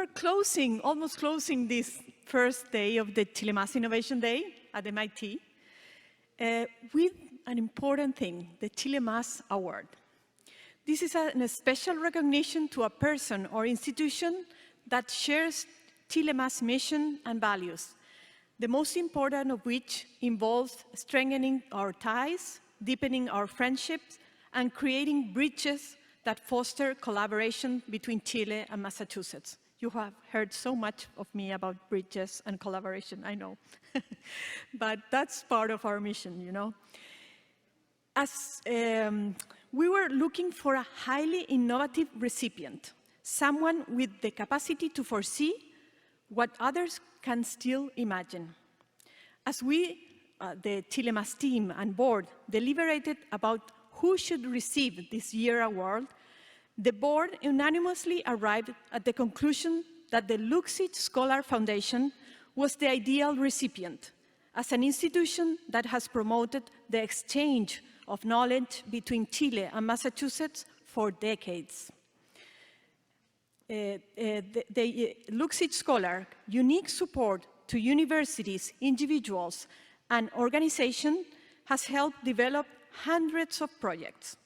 are almost closing this first day of the ChileMass Innovation Day at MIT with an important thing, the ChileMass Award. This is a special recognition to a person or institution that shares ChileMass mission and values, the most important of which involves strengthening our ties, deepening our friendships, and creating bridges that foster collaboration between Chile and Massachusetts. You have heard so much of me about bridges and collaboration, I know. But that's part of our mission, you know. As we were looking for a highly innovative recipient, someone with the capacity to foresee what others can still imagine. As we, the ChileMass team and board, deliberated about who should receive this year's award, the board unanimously arrived at the conclusion that the Luxich Scholar Foundation was the ideal recipient, as an institution that has promoted the exchange of knowledge between Chile and Massachusetts for decades. The Luxich Scholar, unique support to universities, individuals, and organizations has helped develop hundreds of projects.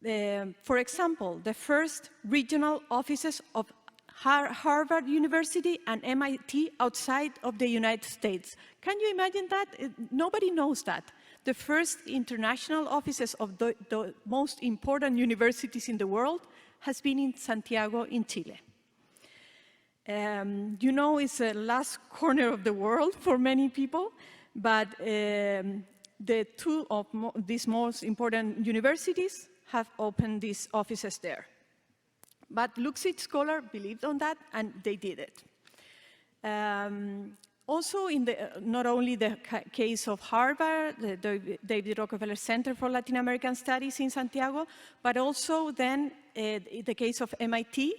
For example, the first regional offices of Harvard University and MIT outside of the United States. Can you imagine that? Nobody knows that. The first international offices of the most important universities in the world has been in Santiago, in Chile. You know, it's the last corner of the world for many people, but the two of these most important universities have opened these offices there. But Luxich Scholar believed on that, and they did it. Also, in not only the case of Harvard, the David Rockefeller Center for Latin American Studies in Santiago, but also then the case of MIT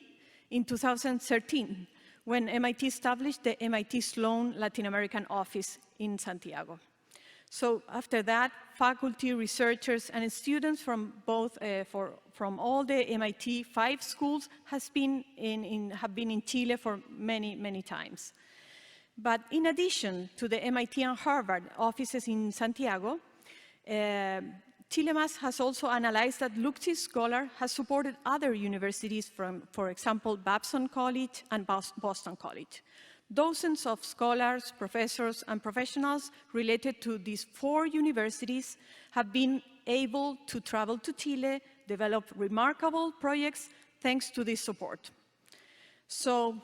in 2013, when MIT established the MIT Sloan Latin American office in Santiago. So after that, faculty, researchers, and students from from all the MIT 5 schools have been in Chile for many, many times. But in addition to the MIT and Harvard offices in Santiago, ChileMass has also analyzed that Luxich Scholar has supported other universities from, for example, Babson College and Boston College. Dozens of scholars, professors, and professionals related to these 4 universities have been able to travel to Chile, develop remarkable projects thanks to this support. So,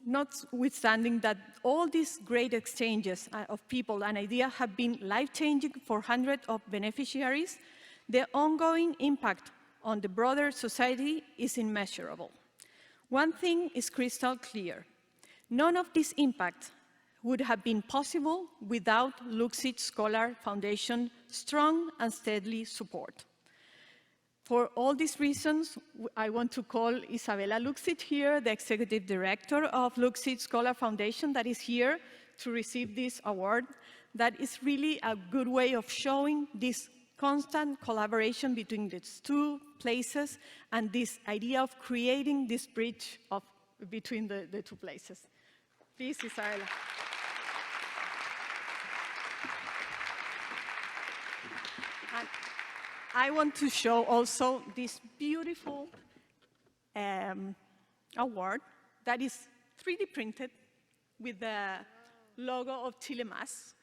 notwithstanding that all these great exchanges of people and ideas have been life-changing for hundreds of beneficiaries, the ongoing impact on the broader society is immeasurable. One thing is crystal clear. None of this impact would have been possible without Luxich Scholar Foundation strong and steady support. For all these reasons, I want to call Isabella Luxich here, the Executive Director of Luxich Scholar Foundation, that is here to receive this award. That is really a good way of showing this constant collaboration between these 2 places and this idea of creating this bridge between the 2 places. Please, Isabella. And I want to show also this beautiful award that is 3D printed with the logo of ChileMass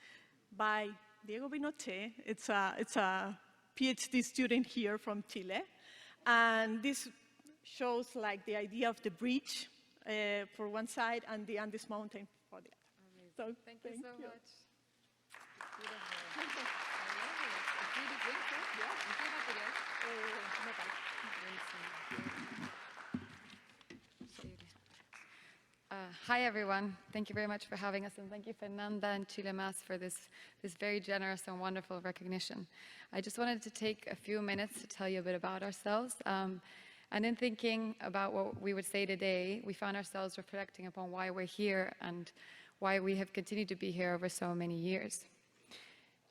by Diego Pinochet. It's a PhD student here from Chile. And this shows like the idea of the bridge for one side and the Andes Mountain for the other. So, thank you so much. Hi everyone, thank you very much for having us, and thank you Fernanda and ChileMass for this very generous and wonderful recognition. I just wanted to take a few minutes to tell you a bit about ourselves. And in thinking about what we would say today, we found ourselves reflecting upon why we're here and why we have continued to be here over so many years.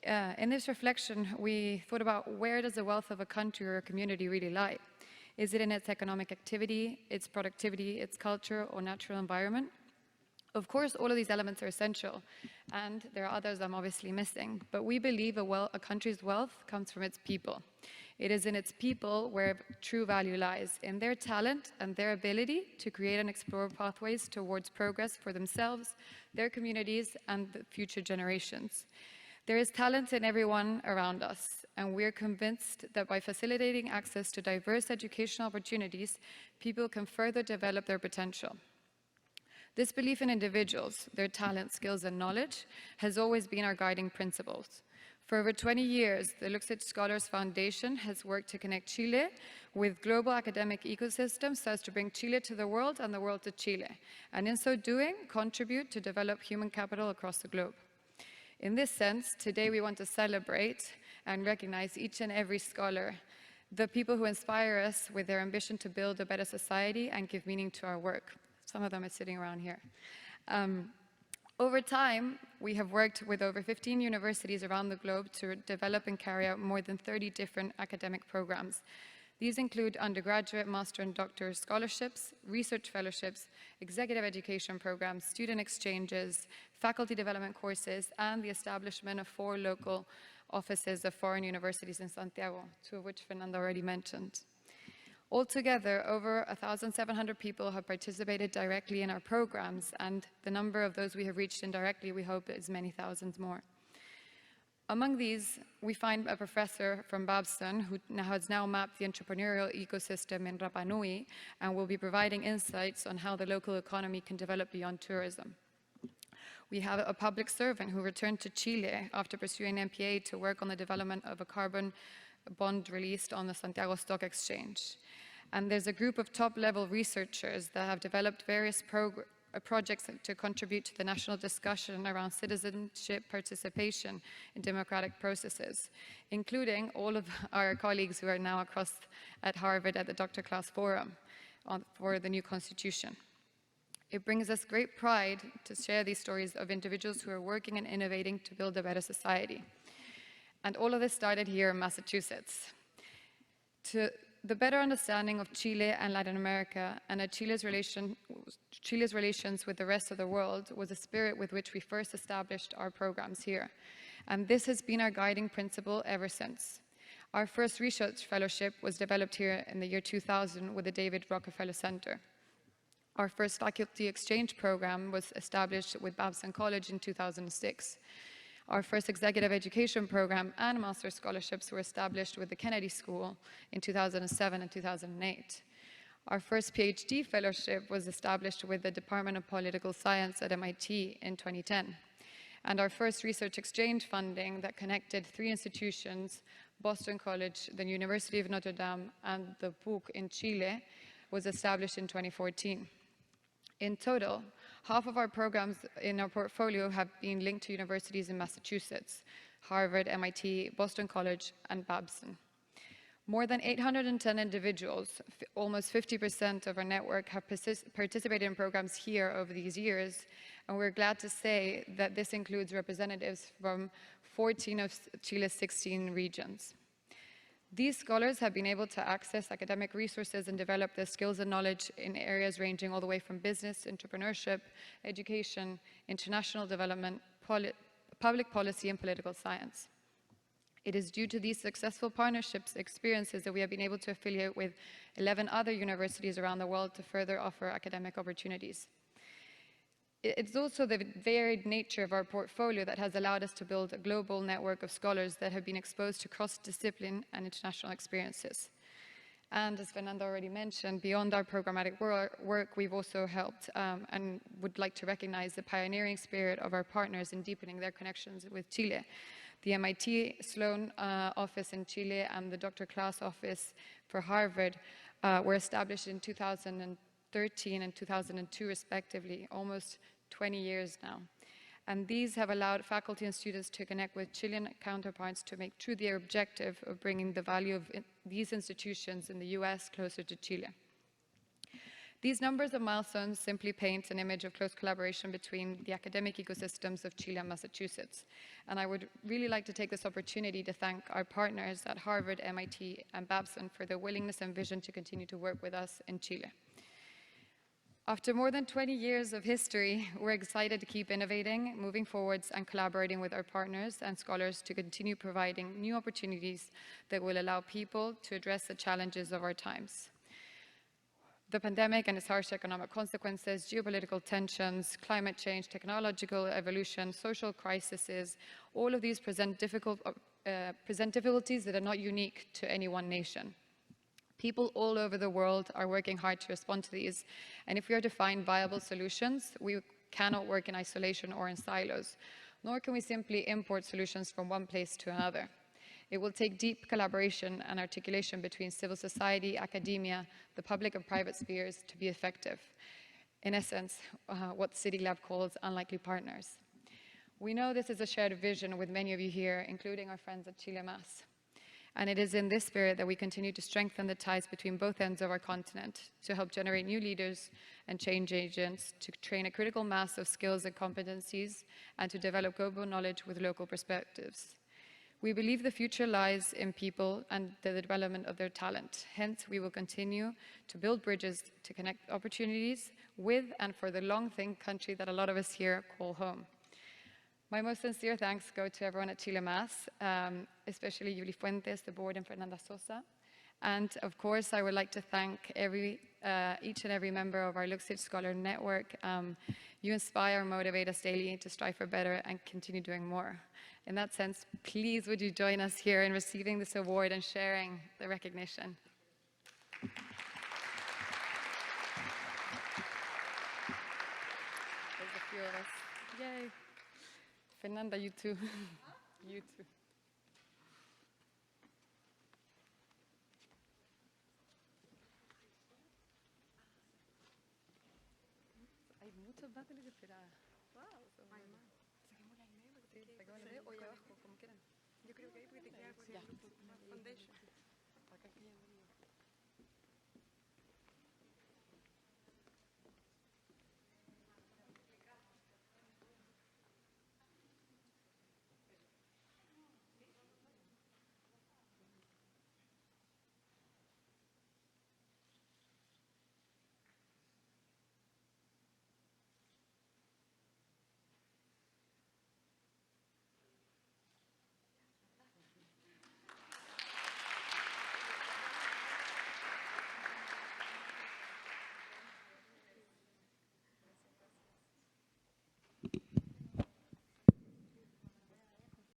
In this reflection, we thought about where does the wealth of a country or a community really lie? Is it in its economic activity, its productivity, its culture, or natural environment? Of course, all of these elements are essential, and there are others I'm obviously missing, but we believe a country's wealth comes from its people. It is in its people where true value lies, in their talent and their ability to create and explore pathways towards progress for themselves, their communities, and the future generations. There is talent in everyone around us, and we're convinced that by facilitating access to diverse educational opportunities, people can further develop their potential. This belief in individuals, their talent, skills, and knowledge has always been our guiding principles. For over 20 years, the Luxich Scholars Foundation has worked to connect Chile with global academic ecosystems so as to bring Chile to the world and the world to Chile, and in so doing, contribute to develop human capital across the globe. In this sense, today we want to celebrate and recognize each and every scholar, the people who inspire us with their ambition to build a better society and give meaning to our work. Some of them are sitting around here. Over time, we have worked with over 15 universities around the globe to develop and carry out more than 30 different academic programs. These include undergraduate, master, and doctor scholarships, research fellowships, executive education programs, student exchanges, faculty development courses, and the establishment of 4 local offices of foreign universities in Santiago, 2 of which Fernando already mentioned. Altogether, over 1,700 people have participated directly in our programs, and the number of those we have reached indirectly, we hope, is many thousands more. Among these, we find a professor from Babson who has now mapped the entrepreneurial ecosystem in Rapa Nui and will be providing insights on how the local economy can develop beyond tourism. We have a public servant who returned to Chile after pursuing an MPA to work on the development of a carbon bond released on the Santiago Stock Exchange. And there's a group of top-level researchers that have developed various projects to contribute to the national discussion around citizenship participation in democratic processes, including all of our colleagues who are now across at Harvard at the Dr. Class Forum for the new constitution. It brings us great pride to share these stories of individuals who are working and innovating to build a better society. And all of this started here in Massachusetts. To the better understanding of Chile and Latin America and Chile's relations with the rest of the world was the spirit with which we first established our programs here. And this has been our guiding principle ever since. Our first research fellowship was developed here in the year 2000 with the David Rockefeller Center. Our first faculty exchange program was established with Babson College in 2006. Our first executive education program and master's scholarships were established with the Kennedy School in 2007 and 2008. Our first PhD fellowship was established with the Department of Political Science at MIT in 2010. And our first research exchange funding that connected 3 institutions, Boston College, the University of Notre Dame, and the PUC in Chile, was established in 2014. In total, half of our programs in our portfolio have been linked to universities in Massachusetts, Harvard, MIT, Boston College, and Babson. More than 810 individuals, almost 50% of our network, have participated in programs here over these years, and we're glad to say that this includes representatives from 14 of Chile's 16 regions. These scholars have been able to access academic resources and develop their skills and knowledge in areas ranging all the way from business, entrepreneurship, education, international development, public policy, and political science. It is due to these successful partnerships experiences that we have been able to affiliate with 11 other universities around the world to further offer academic opportunities. It's also the varied nature of our portfolio that has allowed us to build a global network of scholars that have been exposed to cross-discipline and international experiences. And as Fernando already mentioned, beyond our programmatic work, we've also helped and would like to recognize the pioneering spirit of our partners in deepening their connections with Chile. The MIT Sloan office in Chile and the Dr. Class office for Harvard were established in 2013 and 2002 respectively, almost 20 years now. And these have allowed faculty and students to connect with Chilean counterparts to make true their objective of bringing the value of these institutions in the US closer to Chile. These numbers of milestones simply paint an image of close collaboration between the academic ecosystems of Chile and Massachusetts. And I would really like to take this opportunity to thank our partners at Harvard, MIT, and Babson for their willingness and vision to continue to work with us in Chile. After more than 20 years of history, we're excited to keep innovating, moving forwards, and collaborating with our partners and scholars to continue providing new opportunities that will allow people to address the challenges of our times. The pandemic and its harsh economic consequences, geopolitical tensions, climate change, technological evolution, social crises, all of these present difficulties that are not unique to any one nation. People all over the world are working hard to respond to these, and if we are to find viable solutions, we cannot work in isolation or in silos, nor can we simply import solutions from one place to another. It will take deep collaboration and articulation between civil society, academia, the public and private spheres to be effective. In essence, what CityLab calls unlikely partners. We know this is a shared vision with many of you here, including our friends at ChileMass. And it is in this spirit that we continue to strengthen the ties between both ends of our continent to help generate new leaders and change agents, to train a critical mass of skills and competencies, and to develop global knowledge with local perspectives. We believe the future lies in people and the development of their talent. Hence, we will continue to build bridges to connect opportunities with and for the long-thin country that a lot of us here call home. My most sincere thanks go to everyone at ChileMass, especially Yuli Fuentes, the board, and Fernanda Sosa. And of course, I would like to thank each and every member of our Luxich Scholar Network. You inspire, motivate us daily to strive for better and continue doing more. In that sense, please would you join us here in receiving this award and sharing the recognition. There's a few of us. Yay. Fernanda, you too. You too. Hay muchos más de lo que esperaba. Wow. Saquémosla en medio, o ahí abajo, como quieran. Yo creo que ahí porque te queda con el foundation. Acá